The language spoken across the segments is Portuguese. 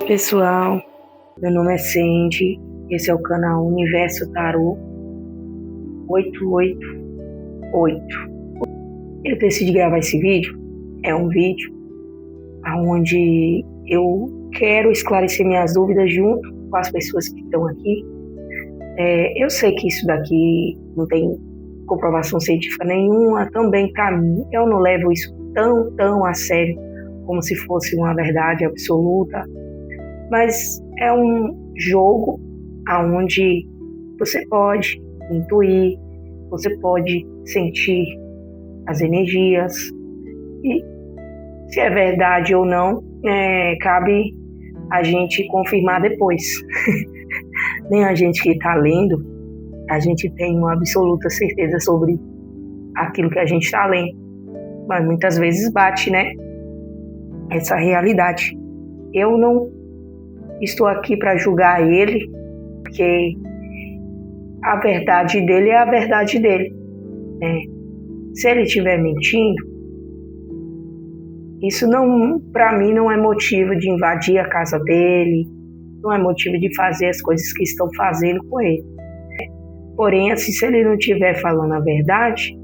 Pessoal, meu nome é Sandy, esse é o canal Universo Tarô 888. Eu decidi gravar esse vídeo, é um vídeo onde eu quero esclarecer minhas dúvidas junto com as pessoas que estão aqui. Eu sei que isso daqui não tem comprovação científica nenhuma, também para mim, eu não levo isso tão a sério como se fosse uma verdade absoluta. Mas é um jogo onde você pode intuir, você pode sentir as energias, e se é verdade ou não, cabe a gente confirmar depois. Nem a gente que está lendo, a gente tem uma absoluta certeza sobre aquilo que a gente está lendo, mas muitas vezes bate, né? Essa realidade. Eu não estou aqui para julgar ele, porque a verdade dele é a verdade dele. Se ele estiver mentindo, isso não, para mim, não é motivo de invadir a casa dele, não é motivo de fazer as coisas que estão fazendo com ele. Porém, assim, se ele não estiver falando a verdade,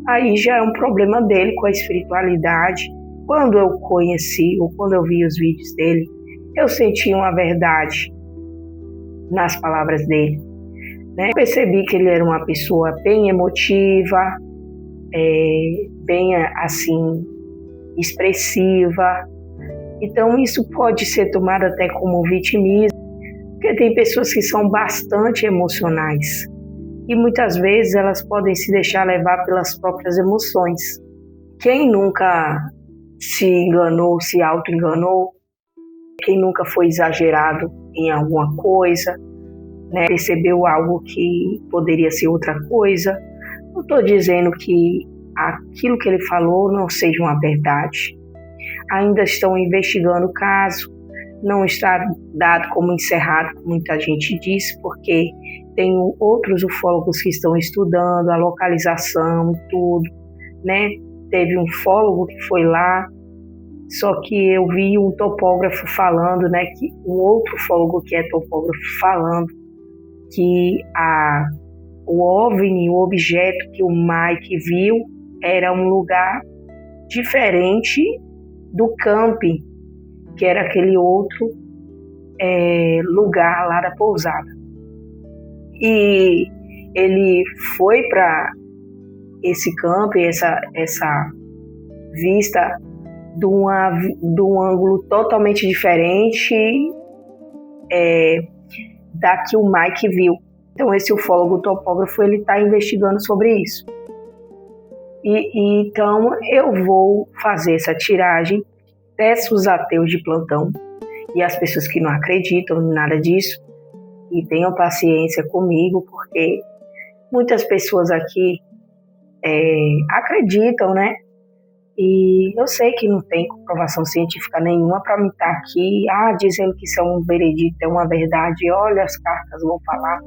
aí já é um problema dele com a espiritualidade. Quando eu conheci, ou quando eu vi os vídeos dele, eu senti uma verdade nas palavras dele, né? Eu percebi que ele era uma pessoa bem emotiva, bem assim, expressiva. Então isso pode ser tomado até como vitimismo, porque tem pessoas que são bastante emocionais e muitas vezes elas podem se deixar levar pelas próprias emoções. Quem nunca se enganou, se auto-enganou? Quem nunca foi exagerado em alguma coisa, né? Percebeu algo que poderia ser outra coisa? Não estou dizendo que aquilo que ele falou não seja uma verdade. Ainda estão investigando o caso, não está dado como encerrado, como muita gente diz, porque tem outros ufólogos que estão estudando a localização e tudo, né? Teve um ufólogo que foi lá, só que eu vi um topógrafo falando, né, que um outro ufólogo que é topógrafo falando que o OVNI, o objeto que o Mike viu, era um lugar diferente do camping, que era aquele outro lugar lá da pousada. E ele foi para esse camping, essa vista de um ângulo totalmente diferente da que o Mike viu. Então esse ufólogo topógrafo, ele está investigando sobre isso. Então eu vou fazer essa tiragem, peço os ateus de plantão e as pessoas que não acreditam em nada disso, e tenham paciência comigo, porque muitas pessoas aqui acreditam, né? E eu sei que não tem comprovação científica nenhuma para mim estar aqui, dizendo que isso é um veredito, é uma verdade, olha, as cartas vão falar,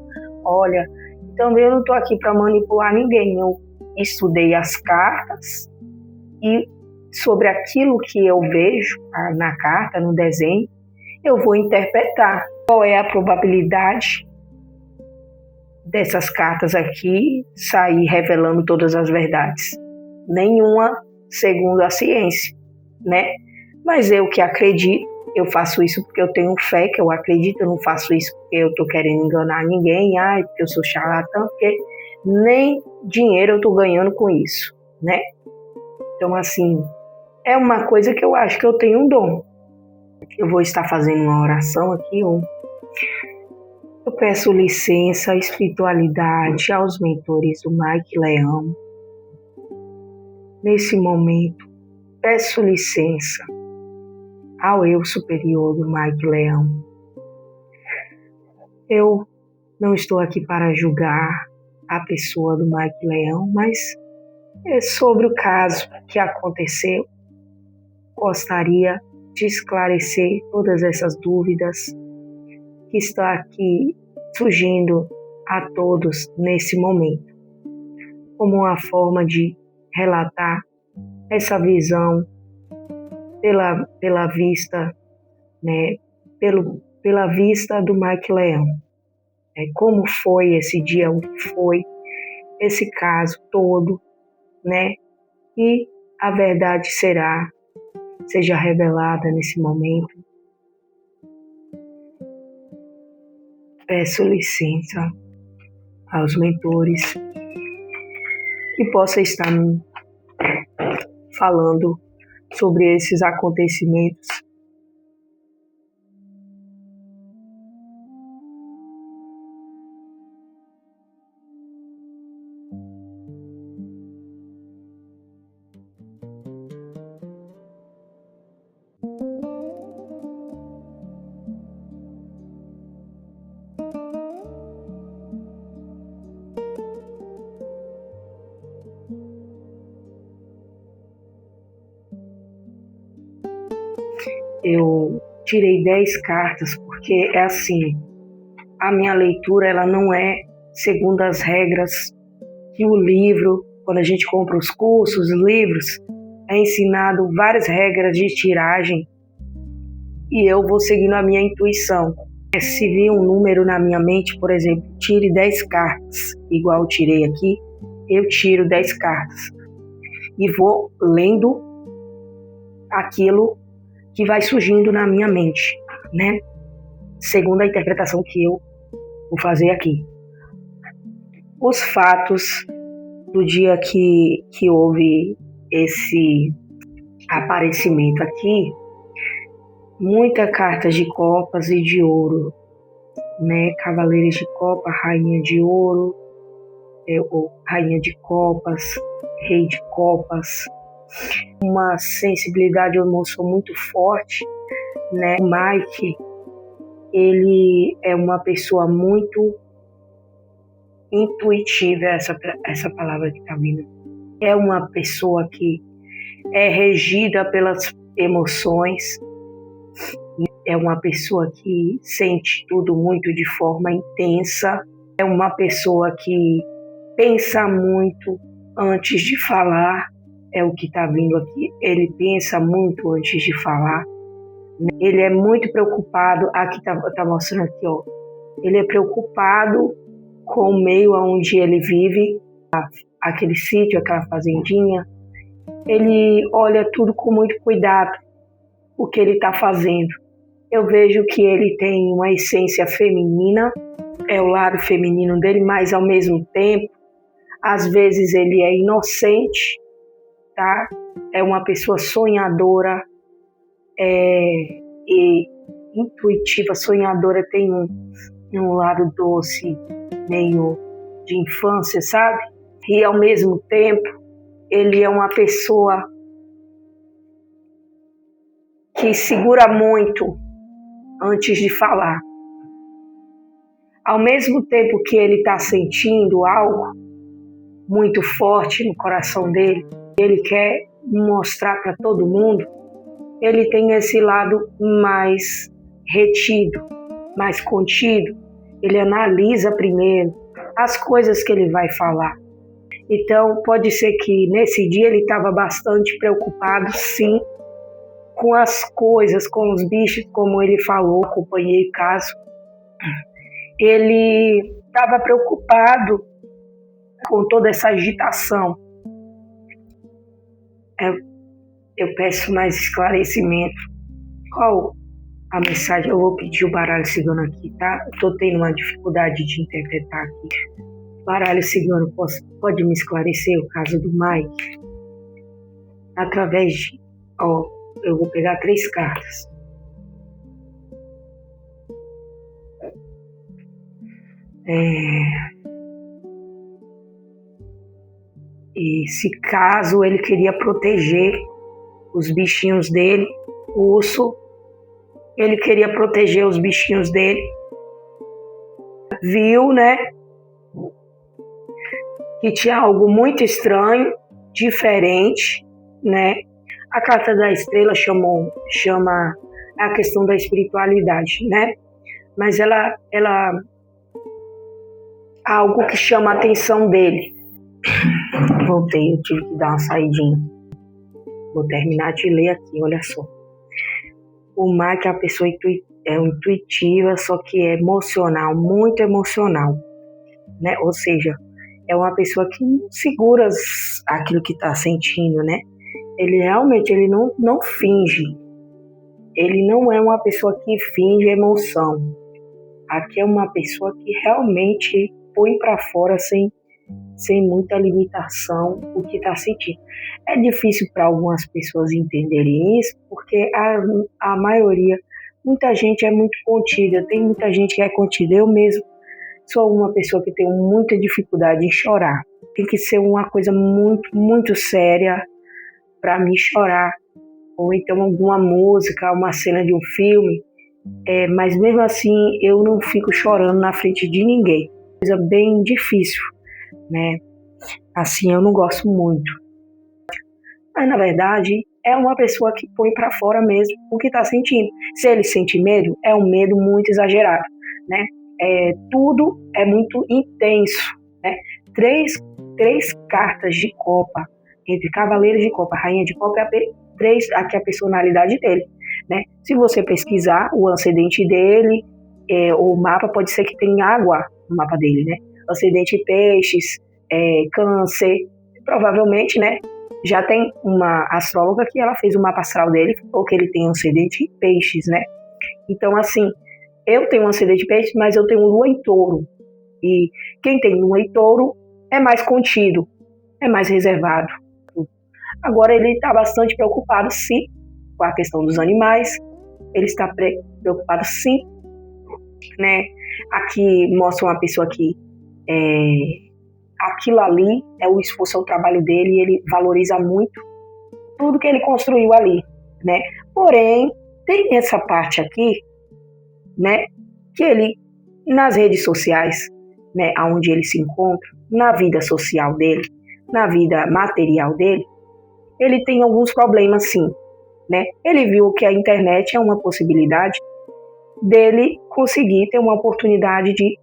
olha. Então eu não estou aqui para manipular ninguém, eu estudei as cartas e sobre aquilo que eu vejo na carta, no desenho, eu vou interpretar qual é a probabilidade dessas cartas aqui sair revelando todas as verdades. Nenhuma segundo a ciência, né? Mas eu que acredito, eu faço isso porque eu tenho fé, que eu acredito, eu não faço isso porque eu tô querendo enganar ninguém, porque eu sou charlatã, porque nem dinheiro eu tô ganhando com isso, né? Então, assim, é uma coisa que eu acho que eu tenho um dom. Eu vou estar fazendo uma oração aqui, eu peço licença à espiritualidade, aos mentores do Mike Leão. Nesse momento, peço licença ao eu superior do Mike Leão. Eu não estou aqui para julgar a pessoa do Mike Leão, mas sobre o caso que aconteceu, gostaria de esclarecer todas essas dúvidas que estão aqui surgindo a todos nesse momento, como uma forma de relatar essa visão pela vista, né, pela vista do Mike Leão. Como foi esse dia, o que foi esse caso todo, né? E a verdade seja revelada nesse momento. Peço licença aos mentores que possa estar me falando sobre esses acontecimentos. Eu tirei 10 cartas porque é assim, a minha leitura ela não é segundo as regras que o livro, quando a gente compra os cursos, os livros, é ensinado várias regras de tiragem e eu vou seguindo a minha intuição. Se vir um número na minha mente, por exemplo, tire 10 cartas, igual eu tirei aqui, eu tiro 10 cartas e vou lendo aquilo que vai surgindo na minha mente, né? Segundo a interpretação que eu vou fazer aqui. Os fatos do dia que houve esse aparecimento aqui, muita cartas de copas e de ouro, né? Cavaleiros de copa, rainha de ouro, ou rainha de copas, rei de copas, uma sensibilidade ou emoção muito forte, né? O Mike, ele é uma pessoa muito intuitiva, essa palavra que está vindo. É uma pessoa que é regida pelas emoções, é uma pessoa que sente tudo muito de forma intensa, é uma pessoa que pensa muito antes de falar, é o que está vindo aqui, ele pensa muito antes de falar, ele é muito preocupado, aqui está mostrando aqui, ó, ele é preocupado com o meio onde ele vive, aquele sítio, aquela fazendinha, ele olha tudo com muito cuidado, o que ele está fazendo. Eu vejo que ele tem uma essência feminina, é o lado feminino dele, mas ao mesmo tempo, às vezes ele é inocente, tá? É uma pessoa sonhadora e intuitiva, sonhadora, tem um lado doce, meio de infância, sabe? E ao mesmo tempo, ele é uma pessoa que segura muito antes de falar. Ao mesmo tempo que ele está sentindo algo muito forte no coração dele, ele quer mostrar para todo mundo, ele tem esse lado mais retido, mais contido. Ele analisa primeiro as coisas que ele vai falar. Então, pode ser que nesse dia ele estava bastante preocupado, sim, com as coisas, com os bichos, como ele falou, acompanhei o caso. Ele estava preocupado com toda essa agitação. Eu peço mais esclarecimento. Qual a mensagem? Eu vou pedir o baralho cigano aqui, tá? Estou tendo uma dificuldade de interpretar aqui. Baralho cigano, pode me esclarecer o caso do Mike? Através de... eu vou pegar 3 cartas. E se caso ele queria proteger os bichinhos dele, o urso, ele queria proteger os bichinhos dele. Viu, né, que tinha algo muito estranho, diferente, né? A carta da estrela chama a questão da espiritualidade, né? Mas ela algo que chama a atenção dele. Voltei, eu tive que dar uma saidinha. Vou terminar de ler aqui, olha só. O Mike é a pessoa é intuitiva, só que é emocional, muito emocional, né? Ou seja, é uma pessoa que não segura aquilo que está sentindo, né? Ele realmente não finge. Ele não é uma pessoa que finge emoção. Aqui é uma pessoa que realmente põe para fora sem muita limitação o que está sentindo. É difícil para algumas pessoas entenderem isso, porque a maioria, muita gente é muito contida, tem muita gente que é contida. Eu mesmo sou uma pessoa que tem muita dificuldade em chorar. Tem que ser uma coisa muito, muito séria para mim chorar. Ou então alguma música, uma cena de um filme. Mas mesmo assim eu não fico chorando na frente de ninguém. Coisa bem difícil, né? Assim, eu não gosto muito. Mas na verdade é uma pessoa que põe para fora mesmo o que está sentindo. Se ele sente medo, é um medo muito exagerado, né? Tudo é muito intenso, né? Três cartas de copa, entre cavaleiros de copa, rainha de copa, aqui a personalidade dele, né? Se você pesquisar o ascendente dele, o mapa pode ser que tenha água no mapa dele, né? Ascendente peixes, câncer, provavelmente, né? Já tem uma astróloga que ela fez o mapa astral dele, ou que ele tem ascendente peixes, né? Então, assim, eu tenho um ascendente peixes, mas eu tenho lua em touro. E quem tem lua em touro é mais contido, é mais reservado. Agora ele está bastante preocupado, sim, com a questão dos animais. Ele está preocupado, sim, né? Aqui mostra uma pessoa que aquilo ali é o esforço, é o trabalho dele, e ele valoriza muito tudo que ele construiu ali, né? Porém, tem essa parte aqui, né? Que ele, nas redes sociais, né? Onde ele se encontra, na vida social dele, na vida material dele, ele tem alguns problemas, sim, né? Ele viu que a internet é uma possibilidade dele conseguir ter uma oportunidade de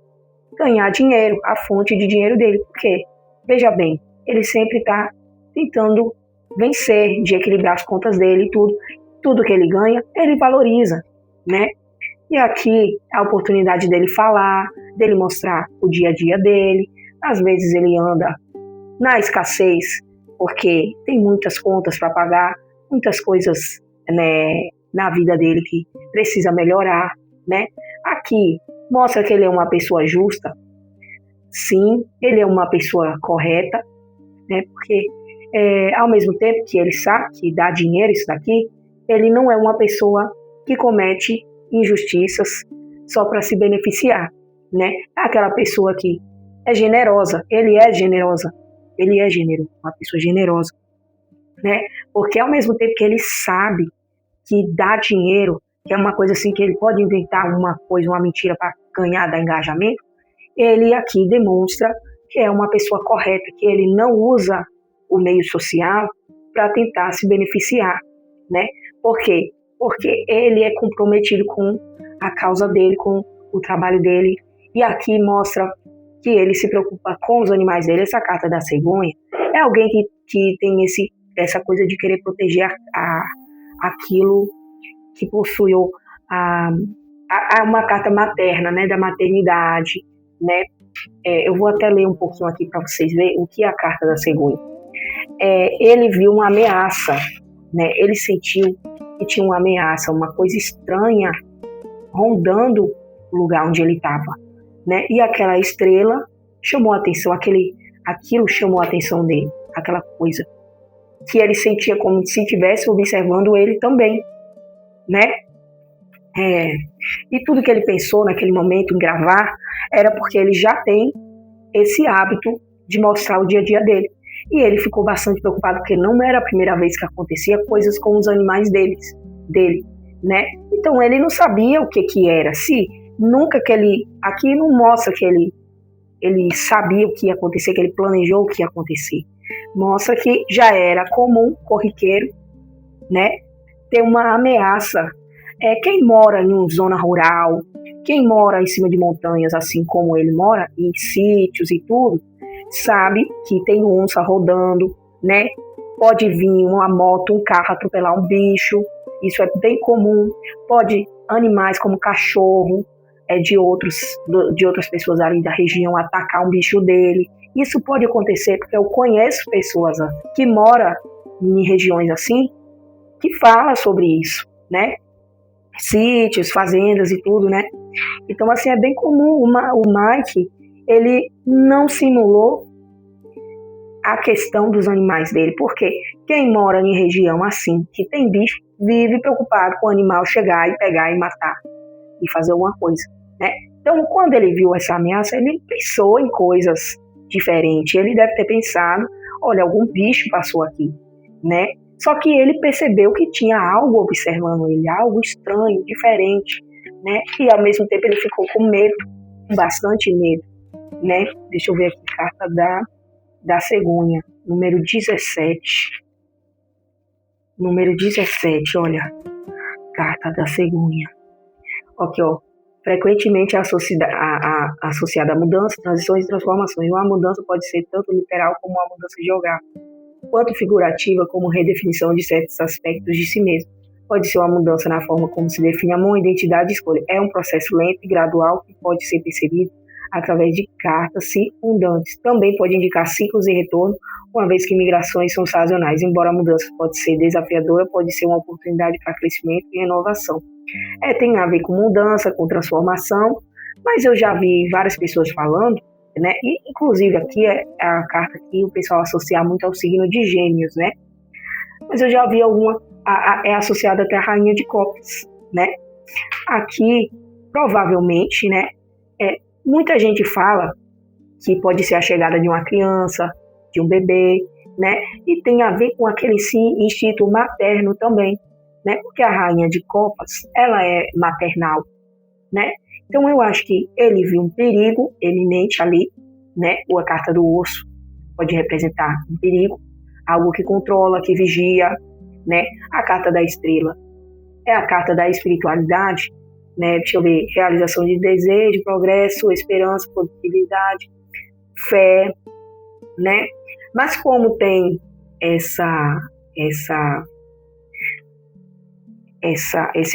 ganhar dinheiro, a fonte de dinheiro dele. Por quê? Veja bem, ele sempre está tentando vencer, de equilibrar as contas dele e tudo que ele ganha, ele valoriza, né? E aqui a oportunidade dele falar, dele mostrar o dia a dia dele. Às vezes ele anda na escassez, porque tem muitas contas para pagar, muitas coisas, né, na vida dele que precisa melhorar, né? Aqui mostra que ele é uma pessoa justa. Sim, ele é uma pessoa correta, né? Porque ao mesmo tempo que ele sabe que dá dinheiro isso daqui, ele não é uma pessoa que comete injustiças só para se beneficiar, né? Aquela pessoa que é generosa, ele é generoso, uma pessoa generosa, né? Porque ao mesmo tempo que ele sabe que dá dinheiro, que é uma coisa assim que ele pode inventar uma coisa, uma mentira para ganhar da engajamento, ele aqui demonstra que é uma pessoa correta, que ele não usa o meio social para tentar se beneficiar, né? Por quê? Porque ele é comprometido com a causa dele, com o trabalho dele, e aqui mostra que ele se preocupa com os animais dele. Essa carta da cegonha é alguém que tem essa coisa de querer proteger aquilo que possui uma carta materna, né, da maternidade, né? Eu vou até ler um pouquinho aqui para vocês verem o que é a carta da cegonha. Ele viu uma ameaça, né? Ele sentiu que tinha uma ameaça, uma coisa estranha rondando o lugar onde ele estava, né? E aquela estrela chamou a atenção, aquilo chamou a atenção dele, aquela coisa que ele sentia como se estivesse observando ele também, né? E tudo que ele pensou naquele momento em gravar era porque ele já tem esse hábito de mostrar o dia a dia dele. E ele ficou bastante preocupado porque não era a primeira vez que acontecia coisas com os animais dele, né? Então ele não sabia o que era. Se nunca que ele... Aqui não mostra que ele sabia o que ia acontecer, que ele planejou o que ia acontecer. Mostra que já era comum, corriqueiro, né? Ter uma ameaça. Quem mora em uma zona rural, quem mora em cima de montanhas, assim como ele mora, em sítios e tudo, sabe que tem onça rodando, né? Pode vir uma moto, um carro atropelar um bicho, isso é bem comum. Pode animais como cachorro, de outras pessoas ali da região atacar um bicho dele. Isso pode acontecer porque eu conheço pessoas que moram em regiões assim, que falam sobre isso, né? Sítios, fazendas e tudo, né? Então, assim, é bem comum. O Mike, ele não simulou a questão dos animais dele, porque quem mora em região assim, que tem bicho, vive preocupado com o animal chegar e pegar e matar e fazer alguma coisa, né? Então, quando ele viu essa ameaça, ele pensou em coisas diferentes. Ele deve ter pensado, olha, algum bicho passou aqui, né? Só que ele percebeu que tinha algo observando ele, algo estranho, diferente, né? E ao mesmo tempo ele ficou com medo, com bastante medo, né? Deixa eu ver aqui, carta da cegonha, número 17. Número 17, olha, carta da cegonha. Aqui, ó. Frequentemente associada a mudança, transições e transformações. Uma mudança pode ser tanto literal como uma mudança geográfica, quanto figurativa como redefinição de certos aspectos de si mesmo. Pode ser uma mudança na forma como se define uma identidade e escolha. É um processo lento e gradual que pode ser percebido através de cartas circundantes. Também pode indicar ciclos de retorno, uma vez que migrações são sazonais. Embora a mudança pode ser desafiadora, pode ser uma oportunidade para crescimento e renovação. Tem a ver com mudança, com transformação, mas eu já vi várias pessoas falando, né? E, inclusive aqui é a carta que o pessoal associa muito ao signo de Gêmeos, né? Mas eu já vi é associada até a Rainha de Copas, né? Aqui, provavelmente, né? Muita gente fala que pode ser a chegada de uma criança, de um bebê, né? E tem a ver com aquele instinto materno também, né? Porque a Rainha de Copas, ela é maternal, né? Então eu acho que ele viu um perigo eminente ali, né? Ou a carta do urso pode representar um perigo, algo que controla, que vigia, né? A carta da estrela é a carta da espiritualidade, né? Deixa eu ver, realização de desejo, progresso, esperança, positividade, fé, né? Mas como tem esse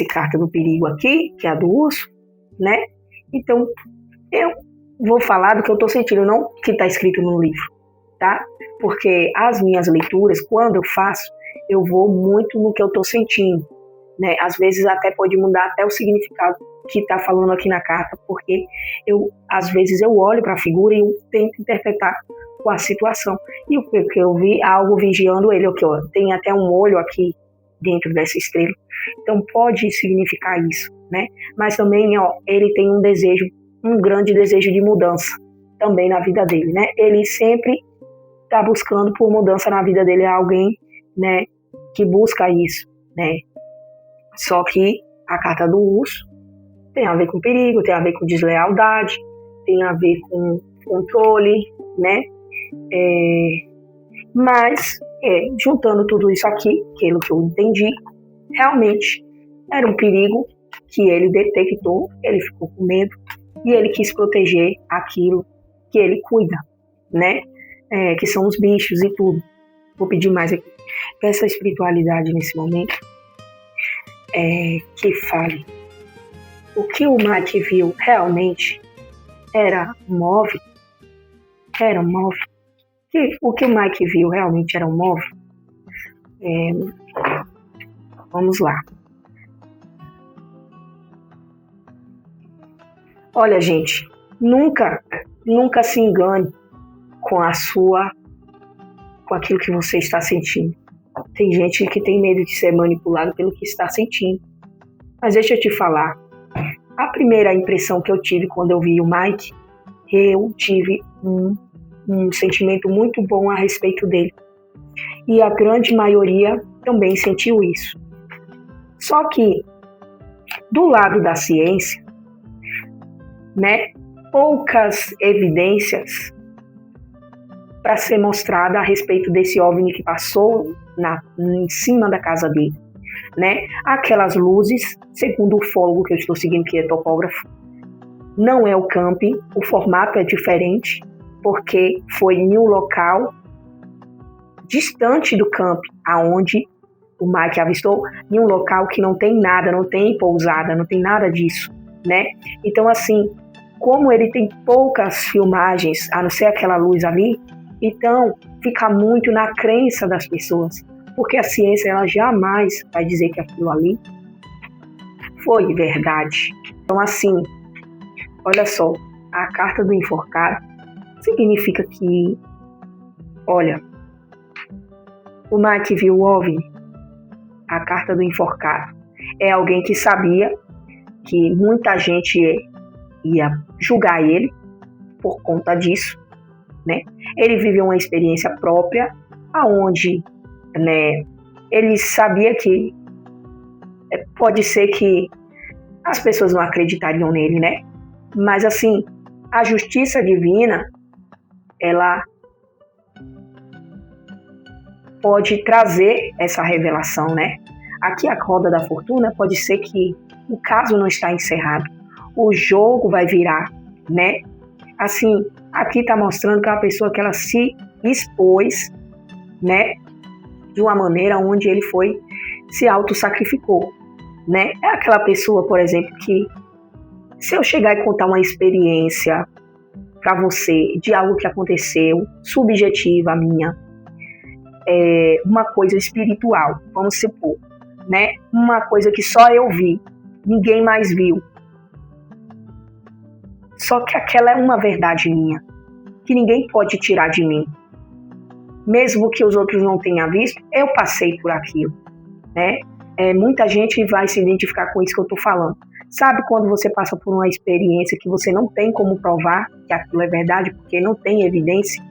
carta do perigo aqui, que é a do urso, né? Então, eu vou falar do que eu estou sentindo, não que está escrito no livro, tá? Porque as minhas leituras, quando eu faço, eu vou muito no que eu estou sentindo, né? Às vezes até pode mudar até o significado que está falando aqui na carta, porque às vezes eu olho para a figura e eu tento interpretar com a situação. E o que eu vi, algo vigiando ele, aqui, ó, tem até um olho aqui dentro dessa estrela. Então pode significar isso, né? Mas também, ó, ele tem um grande desejo de mudança também na vida dele, né? Ele sempre está buscando por mudança na vida dele, alguém, né, que busca isso, né? Só que a carta do urso tem a ver com perigo, tem a ver com deslealdade, tem a ver com controle, né? Mas, juntando tudo isso aqui, aquilo que eu entendi, realmente era um perigo que ele detectou, ele ficou com medo e ele quis proteger aquilo que ele cuida, né? Que são os bichos e tudo. Vou pedir mais aqui. Essa espiritualidade nesse momento, que fale. O que o Mike viu realmente era um móvel? Era um móvel? O que o Mike viu realmente era um móvel? Vamos lá. Olha, gente, nunca se engane com aquilo que você está sentindo. Tem gente que tem medo de ser manipulado pelo que está sentindo. Mas deixa eu te falar. A primeira impressão que eu tive quando eu vi o Mike, eu tive um sentimento muito bom a respeito dele. E a grande maioria também sentiu isso. Só que, do lado da ciência, né, poucas evidências para ser mostrada a respeito desse OVNI que passou em cima da casa dele, né? Aquelas luzes, segundo o ufólogo que eu estou seguindo, que é topógrafo, não é o camping, o formato é diferente, porque foi em um local distante do camping, aonde o Mike avistou em um local que não tem nada, não tem pousada, não tem nada disso, né? Então, assim, como ele tem poucas filmagens, a não ser aquela luz ali, então fica muito na crença das pessoas, porque a ciência ela jamais vai dizer que aquilo ali foi verdade. Então, assim, olha só, a carta do enforcado significa que, olha, o Mike viu o OVNI, a carta do enforcado. É alguém que sabia que muita gente ia julgar ele por conta disso, né? Ele viveu uma experiência própria, aonde, né, ele sabia que pode ser que as pessoas não acreditariam nele, né? Mas assim, a justiça divina, ela pode trazer essa revelação, né? Aqui a roda da fortuna pode ser que o caso não está encerrado, o jogo vai virar, né? Assim, aqui está mostrando que é uma pessoa que ela se expôs, né? De uma maneira onde ele se auto-sacrificou, né? É aquela pessoa, por exemplo, que se eu chegar e contar uma experiência para você de algo que aconteceu, subjetiva minha, uma coisa espiritual, vamos supor, né? Uma coisa que só eu vi, ninguém mais viu. Só que aquela é uma verdade minha, que ninguém pode tirar de mim. Mesmo que os outros não tenham visto, eu passei por aquilo, né? Muita gente vai se identificar com isso que eu estou falando. Sabe quando você passa por uma experiência que você não tem como provar que aquilo é verdade, porque não tem evidência,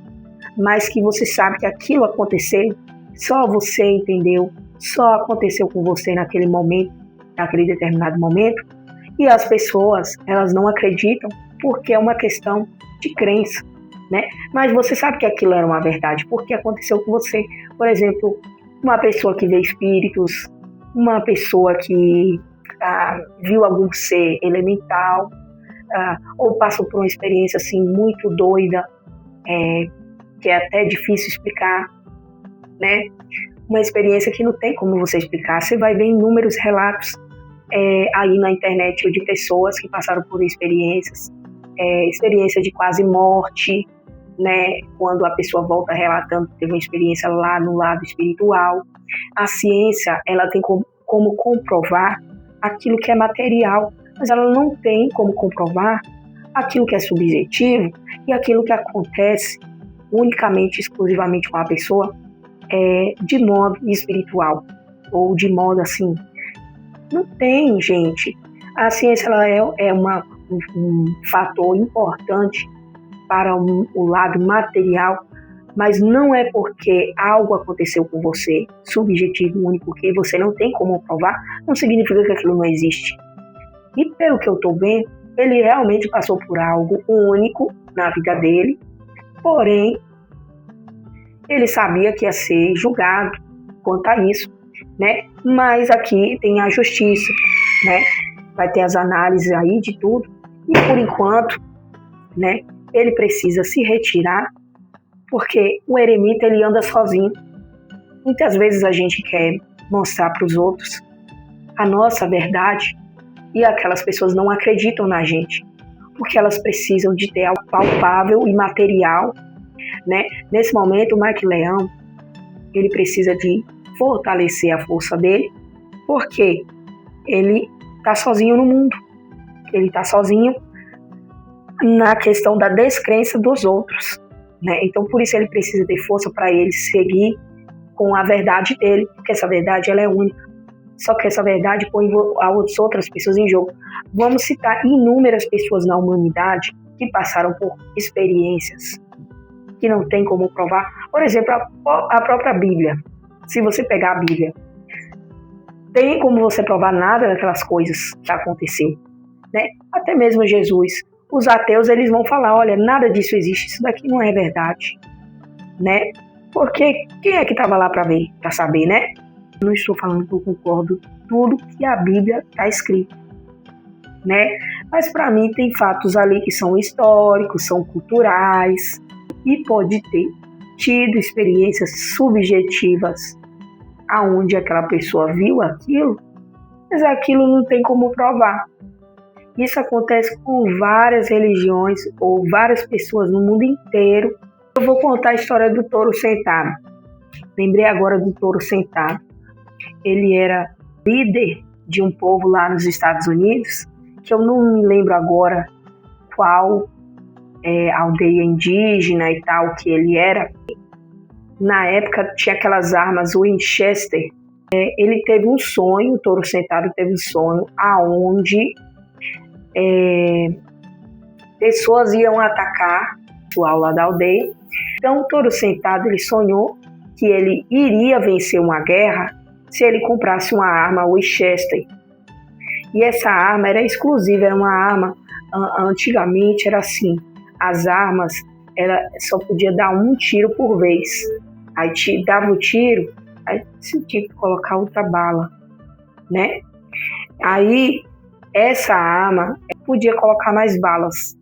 mas que você sabe que aquilo aconteceu, só você entendeu, só aconteceu com você naquele momento, naquele determinado momento, e as pessoas, elas não acreditam porque é uma questão de crença, né? Mas você sabe que aquilo era uma verdade, porque aconteceu com você. Por exemplo, uma pessoa que vê espíritos, uma pessoa que viu algum ser elemental, ou passou por uma experiência assim muito doida, que é até difícil explicar, né? Uma experiência que não tem como você explicar. Você vai ver inúmeros relatos aí na internet de pessoas que passaram por experiências, experiência de quase morte, né? Quando a pessoa volta relatando que teve uma experiência lá no lado espiritual. A ciência, ela tem como comprovar aquilo que é material, mas ela não tem como comprovar aquilo que é subjetivo e aquilo que acontece unicamente, exclusivamente com a pessoa de modo espiritual, ou de modo assim. Não tem, gente. A ciência ela é um fator importante para o lado material, mas não é porque algo aconteceu com você, subjetivo, único, que você não tem como provar, não significa que aquilo não existe. E pelo que eu estou vendo, ele realmente passou por algo único na vida dele, porém, ele sabia que ia ser julgado quanto a isso, né? Mas aqui tem a justiça, né? Vai ter as análises aí de tudo, e por enquanto, né? Ele precisa se retirar, porque o eremita ele anda sozinho. Muitas vezes a gente quer mostrar para os outros a nossa verdade e aquelas pessoas não acreditam na gente, porque elas precisam de ter algo palpável e material, né? Nesse momento, o Mike Leão ele precisa de fortalecer a força dele, porque ele está sozinho no mundo, ele está sozinho na questão da descrença dos outros, né? Então, por isso ele precisa ter força para ele seguir com a verdade dele, porque essa verdade ela é única. Só que essa verdade põe as outras pessoas em jogo. Vamos citar inúmeras pessoas na humanidade que passaram por experiências que não tem como provar. Por exemplo, a própria Bíblia. Se você pegar a Bíblia, tem como você provar nada daquelas coisas que aconteceu, né? Até mesmo Jesus. Os ateus, eles vão falar, olha, nada disso existe, isso daqui não é verdade, né? Porque quem é que estava lá para ver, para saber, né? Eu não estou falando que eu concordo tudo que a Bíblia está escrito, né? Mas para mim tem fatos ali que são históricos, são culturais e pode ter tido experiências subjetivas aonde aquela pessoa viu aquilo, mas aquilo não tem como provar. Isso acontece com várias religiões ou várias pessoas no mundo inteiro. Eu vou contar a história do touro sentado. Lembrei agora do touro sentado. Ele era líder de um povo lá nos Estados Unidos, que eu não me lembro agora qual aldeia indígena e tal que ele era. Na época tinha aquelas armas Winchester. Ele teve um sonho, o touro sentado teve um sonho, aonde pessoas iam atacar o pessoal lá da aldeia. Então o touro sentado ele sonhou que ele iria vencer uma guerra se ele comprasse uma arma Winchester. E essa arma era exclusiva, era uma arma, antigamente era assim, as armas só podia dar um tiro por vez. Aí dava o tiro, aí você tinha que colocar outra bala, né? Aí essa arma podia colocar mais balas.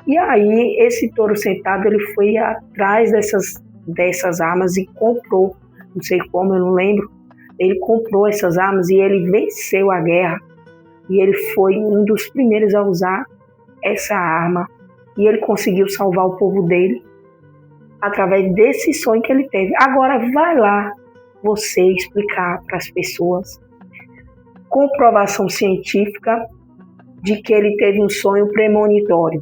E aí esse touro sentado ele foi atrás dessas armas e comprou, não sei como, eu não lembro. Ele comprou essas armas e ele venceu a guerra. E ele foi um dos primeiros a usar essa arma. E ele conseguiu salvar o povo dele através desse sonho que ele teve. Agora vai lá você explicar para as pessoas comprovação científica de que ele teve um sonho premonitório.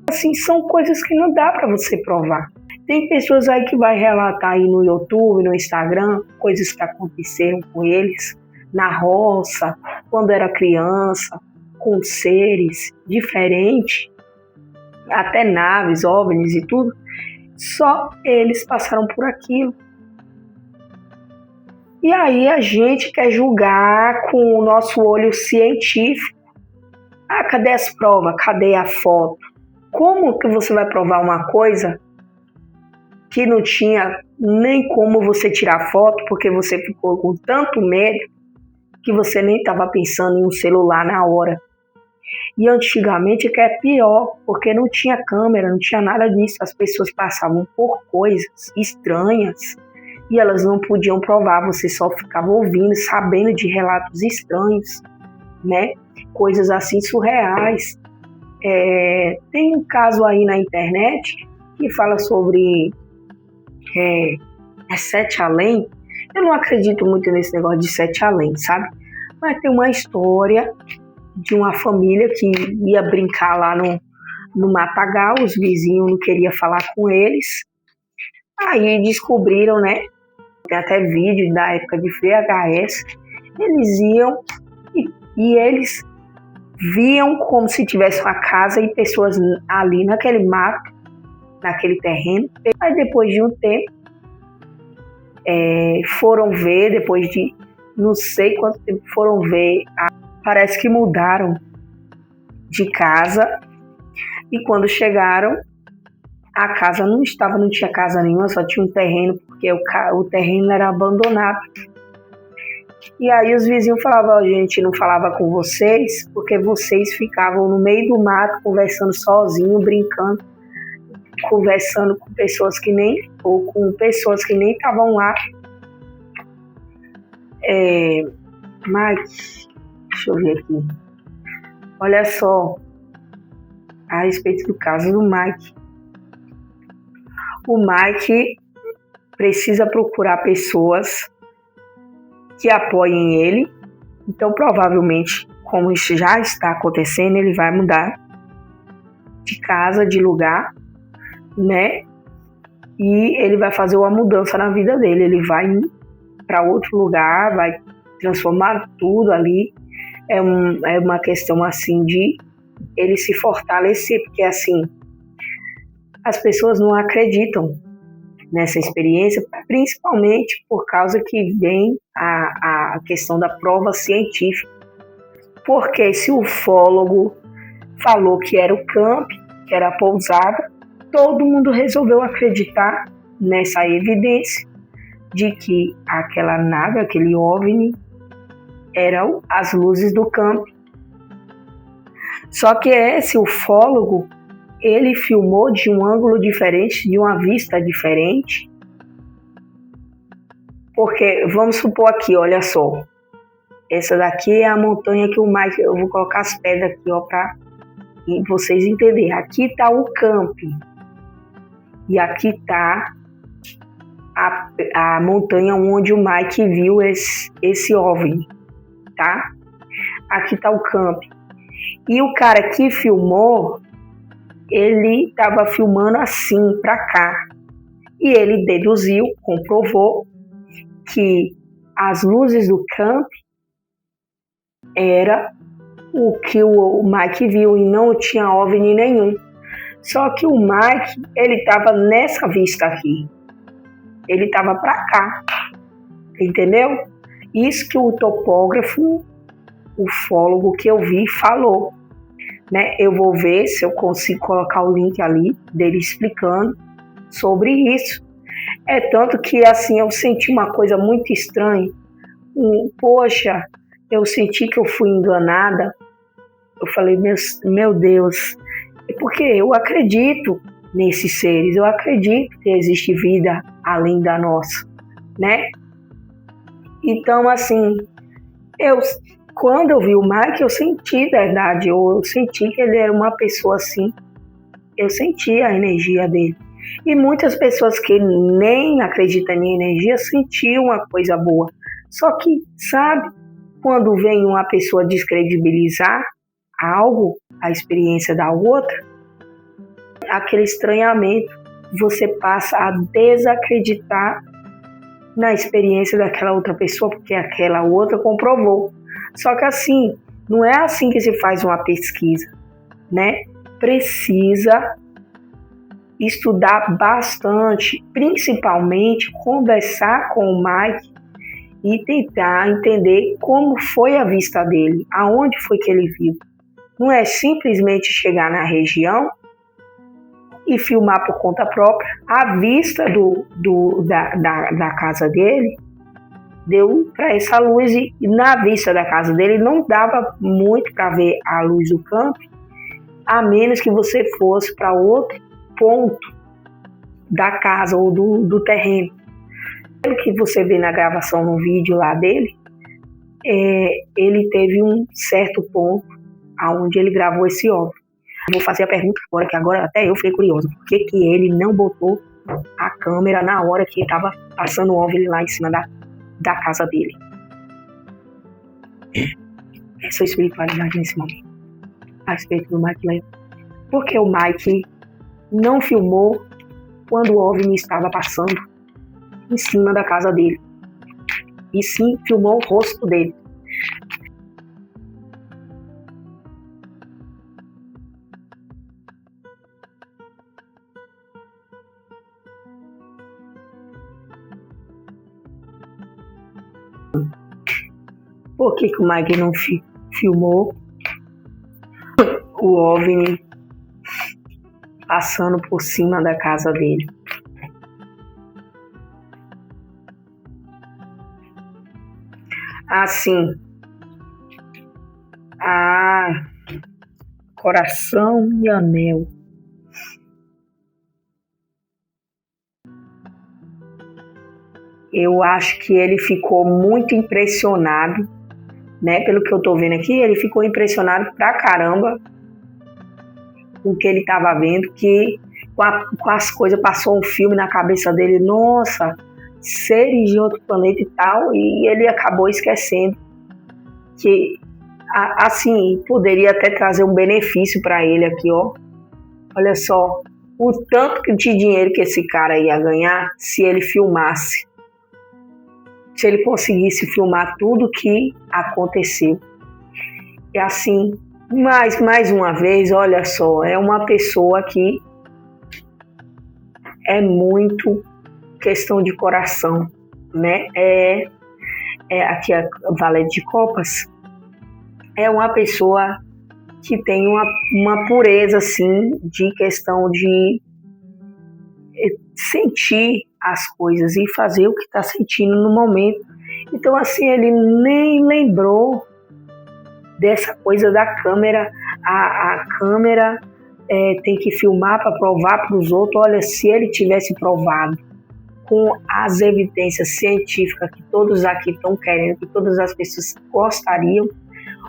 Assim, são coisas que não dá para você provar. Tem pessoas aí que vai relatar aí no YouTube, no Instagram, coisas que aconteceram com eles na roça, quando era criança, com seres diferentes, até naves, OVNIs e tudo. Só eles passaram por aquilo. E aí a gente quer julgar com o nosso olho científico. Ah, cadê as provas? Cadê a foto? Como que você vai provar uma coisa que não tinha nem como você tirar foto, porque você ficou com tanto medo que você nem estava pensando em um celular na hora? E antigamente que é pior, porque não tinha câmera, não tinha nada disso. As pessoas passavam por coisas estranhas e elas não podiam provar, você só ficava ouvindo, sabendo de relatos estranhos, né? Coisas assim surreais. Tem um caso aí na internet que fala sobre sete além. Eu não acredito muito nesse negócio de sete além, sabe? Mas tem uma história de uma família que ia brincar lá no matagal, os vizinhos não queriam falar com eles. Aí descobriram, né? Tem até vídeo da época de VHS. Eles iam e eles viam como se tivesse uma casa e pessoas ali naquele mato, naquele terreno. Aí depois de um tempo, foram ver, depois de não sei quanto tempo foram ver, parece que mudaram de casa. E quando chegaram, a casa não tinha casa nenhuma, só tinha um terreno, porque o terreno era abandonado. E aí os vizinhos falavam: a gente não falava com vocês, porque vocês ficavam no meio do mato, conversando sozinho, brincando, conversando com pessoas que nem estavam lá. Mike, deixa eu ver aqui. Olha só, a respeito do caso do Mike. O Mike precisa procurar pessoas que apoiem ele. Então, provavelmente, como isso já está acontecendo, ele vai mudar de casa, de lugar, né? E ele vai fazer uma mudança na vida dele. Ele vai para outro lugar, vai transformar tudo ali. É uma questão assim de ele se fortalecer, porque assim as pessoas não acreditam nessa experiência, principalmente por causa que vem a questão da prova científica. Porque se o ufólogo falou que era o camp, que era a pousada, todo mundo resolveu acreditar nessa evidência de que aquela nave, aquele OVNI, eram as luzes do camp. Só que esse ufólogo, ele filmou de um ângulo diferente, de uma vista diferente, Porque, vamos supor aqui, olha só. Essa daqui é a montanha que o Mike... Eu vou colocar as pedras aqui, ó, para vocês entenderem. Aqui está o camping. E aqui está a montanha onde o Mike viu esse OVNI, tá? Aqui está o camping. E o cara que filmou, ele estava filmando assim, para cá. E ele deduziu, comprovou, que as luzes do camping era o que o Mike viu e não tinha OVNI nenhum. Só que o Mike, ele estava nessa vista aqui. Ele estava para cá. Entendeu? Isso que o topógrafo, o ufólogo que eu vi, falou. Né? Eu vou ver se eu consigo colocar o link ali dele explicando sobre isso. É tanto que assim eu senti uma coisa muito estranha. Poxa, eu senti que eu fui enganada. Eu falei, meu Deus, porque eu acredito nesses seres, eu acredito que existe vida além da nossa, né? Então, assim, quando eu vi o Mike, eu senti verdade, eu senti que ele era uma pessoa assim, eu senti a energia dele. E muitas pessoas que nem acreditam em energia sentiam uma coisa boa. Só que, sabe, quando vem uma pessoa descredibilizar algo, a experiência da outra, aquele estranhamento, você passa a desacreditar na experiência daquela outra pessoa, porque aquela outra comprovou. Só que assim, não é assim que se faz uma pesquisa, né? Precisa estudar bastante, principalmente conversar com o Mike e tentar entender como foi a vista dele, aonde foi que ele viu. Não é simplesmente chegar na região e filmar por conta própria. A vista da casa dele deu para essa luz, e na vista da casa dele não dava muito para ver a luz do campo, a menos que você fosse para outro ponto da casa ou do terreno. Pelo que você vê na gravação, no vídeo lá dele, ele teve um certo ponto aonde ele gravou esse OVNI. Vou fazer a pergunta agora, que agora até eu fiquei curioso. Por que ele não botou a câmera na hora que estava passando o OVNI lá em cima da casa dele? Essa espiritualidade nesse momento, a respeito do Mike Leo. Por que o Mike não filmou quando o OVNI estava passando em cima da casa dele? E sim filmou o rosto dele. Por que o Mike não filmou o OVNI passando por cima da casa dele? Assim, coração e anel. Eu acho que ele ficou muito impressionado, né? Pelo que eu tô vendo aqui, ele ficou impressionado pra caramba com o que ele tava vendo, que com as coisas, passou um filme na cabeça dele, nossa, seres de outro planeta e tal, e ele acabou esquecendo que, assim, poderia até trazer um benefício para ele aqui, ó. Olha só, o tanto de dinheiro que esse cara ia ganhar se ele filmasse. Se ele conseguisse filmar tudo que aconteceu. E assim, mais uma vez, olha só, é uma pessoa que é muito questão de coração, né? Aqui a Valete de Copas é uma pessoa que tem uma pureza, assim, de questão de sentir as coisas e fazer o que está sentindo no momento. Então, assim, ele nem lembrou dessa coisa da câmera. A câmera tem que filmar para provar para os outros. Olha, se ele tivesse provado com as evidências científicas que todos aqui estão querendo, que todas as pessoas gostariam.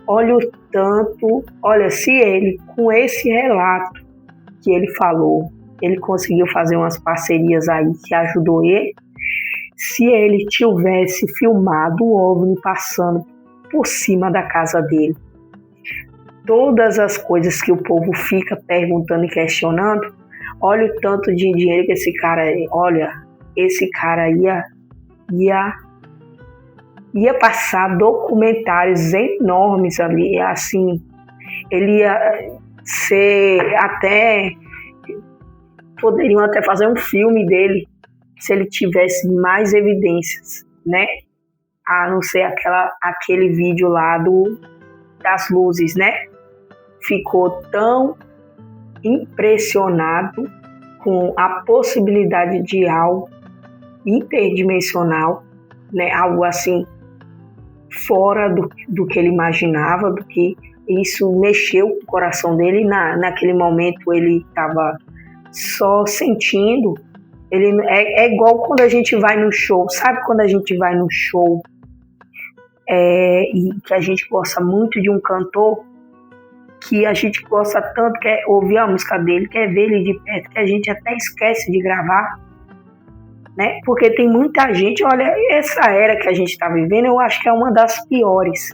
Olha, se ele, com esse relato que ele falou, ele conseguiu fazer umas parcerias aí que ajudou ele, se ele tivesse filmado o OVNI passando por cima da casa dele, todas as coisas que o povo fica perguntando e questionando, olha o tanto de dinheiro que esse cara ia passar documentários enormes ali, assim, ele ia ser poderiam até fazer um filme dele se ele tivesse mais evidências, né? A não ser aquele vídeo lá das luzes, né? Ficou tão impressionado com a possibilidade de algo interdimensional, né? Algo assim fora do que ele imaginava, do que isso mexeu com o coração dele. Naquele momento ele estava só sentindo. Ele é igual quando a gente vai no show, sabe quando a gente vai no show e que a gente gosta muito de um cantor, que a gente gosta tanto, quer ouvir a música dele, quer ver ele de perto, que a gente até esquece de gravar, né? Porque tem muita gente, olha, essa era que a gente está vivendo, eu acho que é uma das piores,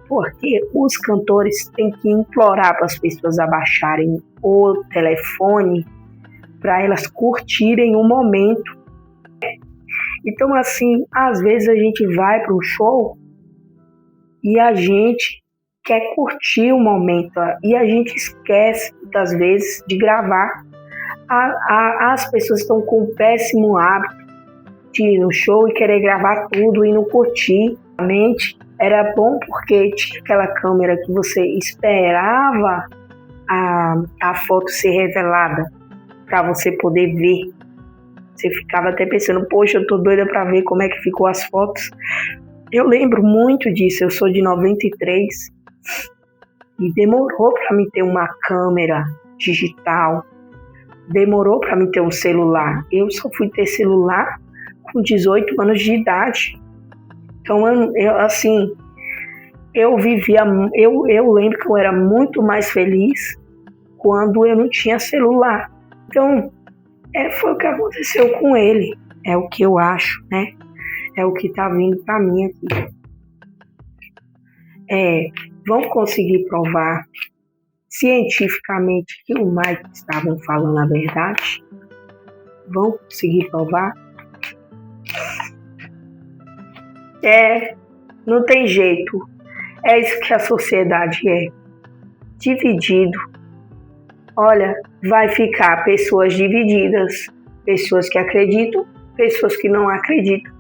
porque os cantores têm que implorar para as pessoas abaixarem o telefone para elas curtirem o momento. Então, assim, às vezes a gente vai para um show e a gente quer curtir o momento e a gente esquece, muitas vezes, de gravar. As pessoas estão com um péssimo hábito de ir no show e querer gravar tudo e não curtir. Realmente era bom porque tinha aquela câmera que você esperava a foto ser revelada para você poder ver. Você ficava até pensando, poxa, eu tô doida para ver como é que ficou as fotos. Eu lembro muito disso, eu sou de 93 e demorou para mim ter uma câmera digital, demorou para mim ter um celular. Eu só fui ter celular com 18 anos de idade. Então, eu lembro que eu era muito mais feliz quando eu não tinha celular. Então, foi o que aconteceu com ele, é o que eu acho, né? É o que está vindo para mim aqui. Vão conseguir provar cientificamente que o Mike estavam falando a verdade? Vão conseguir provar? Não tem jeito. É isso que a sociedade é. Dividido. Olha, vai ficar pessoas divididas. Pessoas que acreditam, pessoas que não acreditam.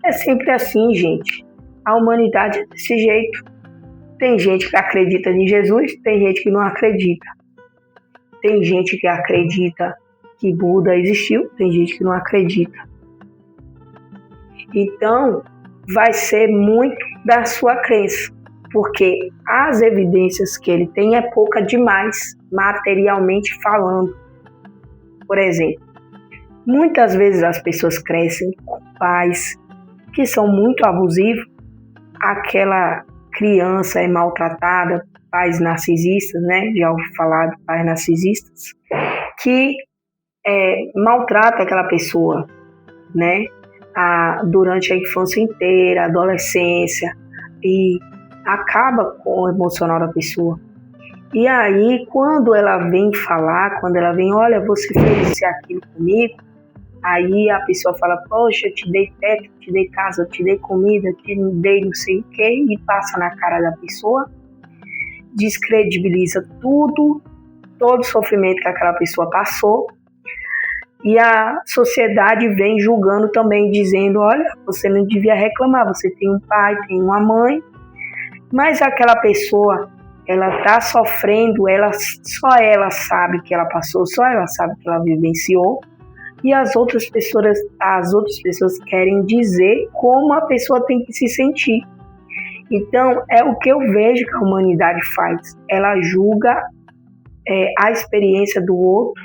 É sempre assim, gente. A humanidade é desse jeito. Tem gente que acredita em Jesus, tem gente que não acredita. Tem gente que acredita que Buda existiu, tem gente que não acredita. Então, vai ser muito da sua crença, porque as evidências que ele tem é pouca demais, materialmente falando. Por exemplo, muitas vezes as pessoas crescem com pais que são muito abusivos, aquela criança é maltratada, pais narcisistas, né? Já ouvi falar de pais narcisistas, que maltrata aquela pessoa, né? Durante a infância inteira, a adolescência, e acaba com o emocional da pessoa. E aí, quando ela vem falar, quando ela vem, olha, você fez isso e aquilo comigo, aí a pessoa fala, poxa, eu te dei teto, te dei casa, eu te dei comida, te dei não sei o quê, e passa na cara da pessoa, descredibiliza tudo, todo o sofrimento que aquela pessoa passou, e a sociedade vem julgando também, dizendo, olha, você não devia reclamar, você tem um pai, tem uma mãe, mas aquela pessoa, ela está sofrendo, só ela sabe que ela passou, só ela sabe que ela vivenciou, e as outras pessoas querem dizer como a pessoa tem que se sentir. Então, é o que eu vejo que a humanidade faz. Ela julga a experiência do outro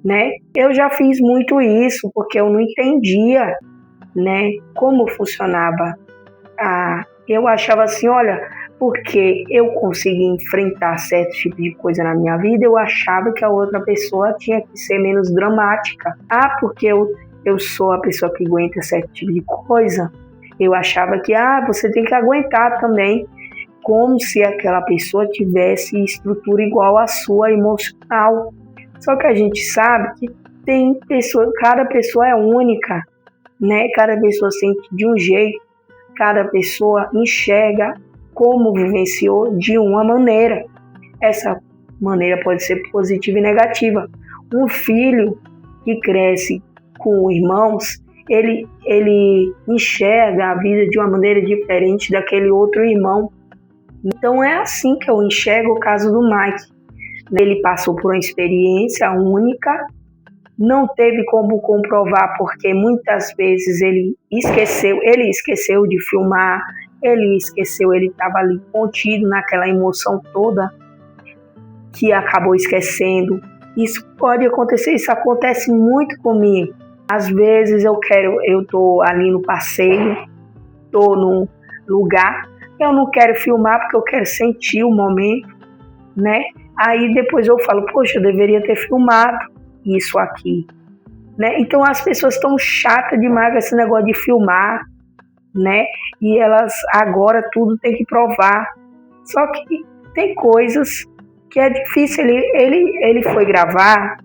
né? Eu já fiz muito isso porque eu não entendia, né, como funcionava. Eu achava assim, olha, porque eu consegui enfrentar certo tipo de coisa na minha vida, eu achava que a outra pessoa tinha que ser menos dramática. Porque eu sou a pessoa que aguenta certo tipo de coisa, eu achava que você tem que aguentar também, como se aquela pessoa tivesse estrutura igual à sua emocional. Só que a gente sabe que tem pessoa, cada pessoa é única, né? Cada pessoa sente de um jeito, cada pessoa enxerga como vivenciou de uma maneira. Essa maneira pode ser positiva e negativa. Um filho que cresce com irmãos, ele enxerga a vida de uma maneira diferente daquele outro irmão. Então é assim que eu enxergo o caso do Mike. Ele passou por uma experiência única, não teve como comprovar porque muitas vezes ele esqueceu de filmar, ele estava ali contido naquela emoção toda que acabou esquecendo. Isso pode acontecer, isso acontece muito comigo. Às vezes eu tô ali no passeio, tô num lugar, eu não quero filmar porque eu quero sentir o momento, né? Aí depois eu falo, poxa, eu deveria ter filmado isso aqui, né? Então as pessoas estão chatas demais com esse negócio de filmar, né? E elas agora tudo tem que provar. Só que tem coisas que é difícil. Ele foi gravar,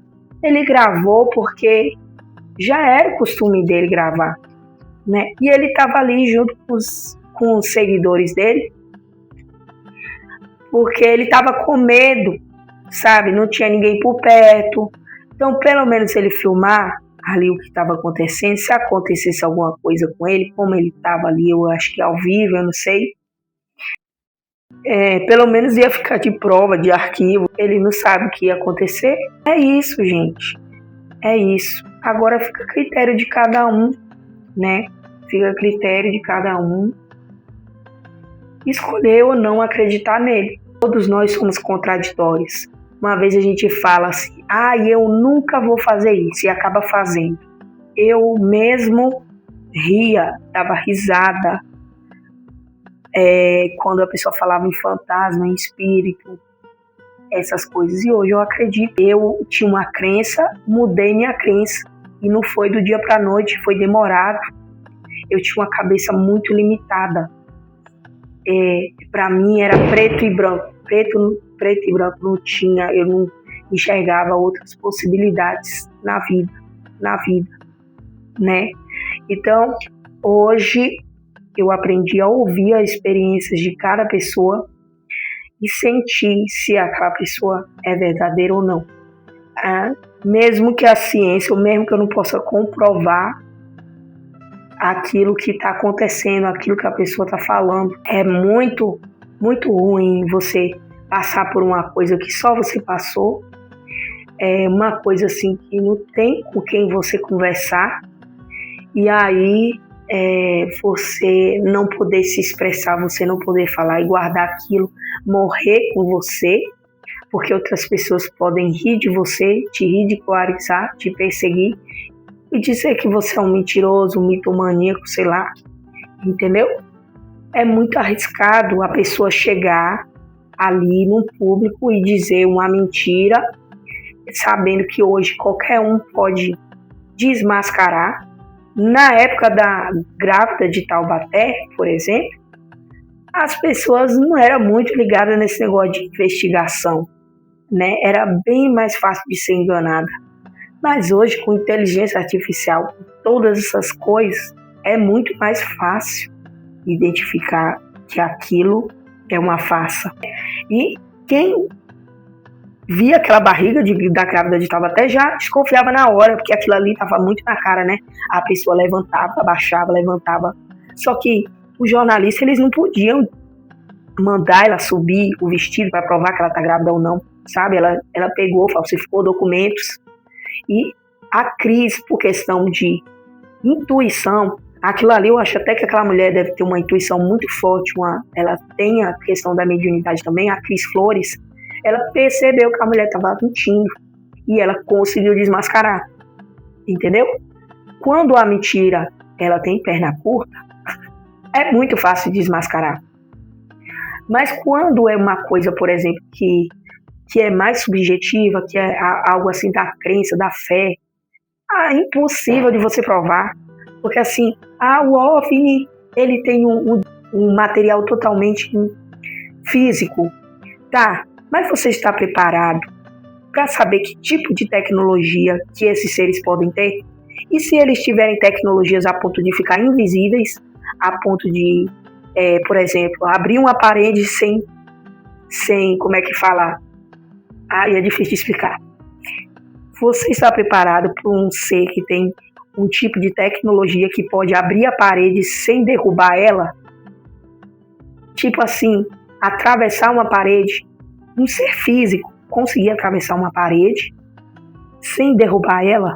ele gravou porque já era o costume dele gravar, né? E ele estava ali junto com os seguidores dele, porque ele estava com medo, sabe? Não tinha ninguém por perto. Então, pelo menos ele filmar ali o que estava acontecendo, se acontecesse alguma coisa com ele, como ele estava ali, eu acho que ao vivo, eu não sei, pelo menos ia ficar de prova, de arquivo. Ele não sabe o que ia acontecer. É isso, gente. É isso. Agora fica a critério de cada um, né? Fica a critério de cada um escolher ou não acreditar nele. Todos nós somos contraditórios. Uma vez a gente fala assim, eu nunca vou fazer isso, e acaba fazendo. Eu mesmo ria, dava risada, quando a pessoa falava em fantasma, em espírito, essas coisas. E hoje eu acredito. Eu tinha uma crença, mudei minha crença. E não foi do dia para a noite, foi demorado. Eu tinha uma cabeça muito limitada. Para mim era preto e branco. Preto e branco não tinha, eu não enxergava outras possibilidades na vida, né? Então, hoje eu aprendi a ouvir as experiências de cada pessoa e sentir se aquela pessoa é verdadeira ou não. Mesmo que a ciência, ou mesmo que eu não possa comprovar aquilo que está acontecendo, aquilo que a pessoa está falando, é muito, muito ruim você passar por uma coisa que só você passou, uma coisa assim que não tem com quem você conversar, e aí você não poder se expressar, você não poder falar e guardar aquilo, morrer com você, porque outras pessoas podem rir de você, te ridicularizar, te perseguir e dizer que você é um mentiroso, um mitomaníaco, sei lá, entendeu? É muito arriscado a pessoa chegar ali no público e dizer uma mentira, sabendo que hoje qualquer um pode desmascarar. Na época da grávida de Taubaté, por exemplo, as pessoas não eram muito ligadas nesse negócio de investigação, né? Era bem mais fácil de ser enganada. Mas hoje, com inteligência artificial, com todas essas coisas, é muito mais fácil identificar que aquilo é uma farsa. E quem via aquela barriga da grávida de Taubaté já desconfiava na hora, porque aquilo ali estava muito na cara, né? A pessoa levantava, abaixava, levantava. Só que os jornalistas, eles não podiam mandar ela subir o vestido para provar que ela está grávida ou não, sabe? Ela pegou, falsificou documentos. E a Cris, por questão de intuição, aquilo ali, eu acho até que aquela mulher deve ter uma intuição muito forte, ela tem a questão da mediunidade também, a Cris Flores, ela percebeu que a mulher estava mentindo. e ela conseguiu desmascarar, entendeu? Quando a mentira ela tem perna curta, é muito fácil desmascarar. Mas quando é uma coisa, por exemplo, que é mais subjetiva, que é algo assim da crença, da fé, é impossível de você provar. Porque assim, o OVNI, ele tem um material totalmente físico, tá? Mas você está preparado para saber que tipo de tecnologia que esses seres podem ter? E se eles tiverem tecnologias a ponto de ficar invisíveis, a ponto de, por exemplo, abrir uma parede sem, como é que fala? É difícil de explicar. Você está preparado para um ser que tem um tipo de tecnologia que pode abrir a parede sem derrubar ela? Tipo assim, atravessar uma parede, um ser físico conseguir atravessar uma parede sem derrubar ela?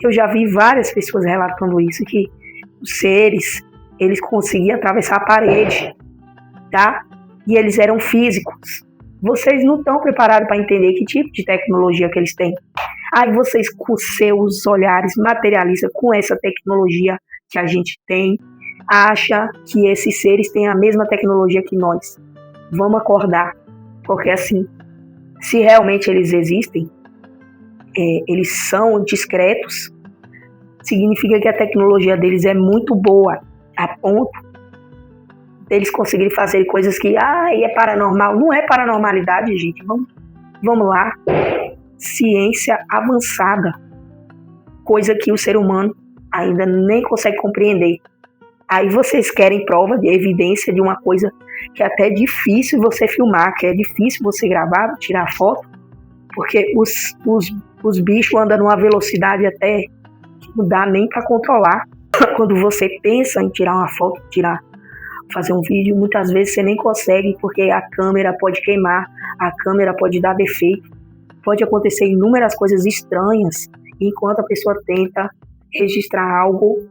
Eu já vi várias pessoas relatando isso, que os seres, eles conseguiam atravessar a parede, tá? E eles eram físicos. Vocês não estão preparados para entender que tipo de tecnologia que eles têm. Aí vocês, com seus olhares materialistas, com essa tecnologia que a gente tem, acha que esses seres têm a mesma tecnologia que nós. Vamos acordar, porque assim, se realmente eles existem, eles são discretos, significa que a tecnologia deles é muito boa, a ponto deles conseguirem fazer coisas que é paranormal. Não é paranormalidade, gente. Vamos lá. Ciência avançada, coisa que o ser humano ainda nem consegue compreender. Aí vocês querem prova de evidência de uma coisa que é até difícil você filmar, que é difícil você gravar, tirar foto, porque os bichos andam numa velocidade até que não dá nem para controlar. Quando você pensa em tirar uma foto, fazer um vídeo, muitas vezes você nem consegue, porque a câmera pode queimar, a câmera pode dar defeito, pode acontecer inúmeras coisas estranhas enquanto a pessoa tenta registrar algo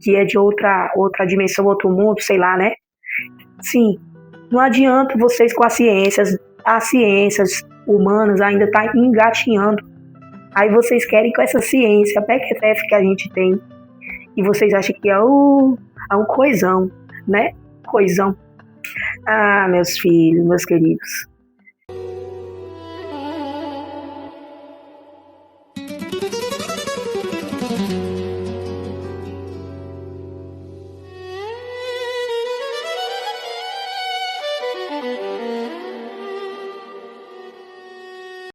que é de outra dimensão, outro mundo, sei lá, né? Sim, não adianta vocês com as ciências humanas ainda tá engatinhando. Aí vocês querem com essa ciência pequetefe que a gente tem, e vocês acham que é um coisão, né? Coisão. Meus filhos, meus queridos,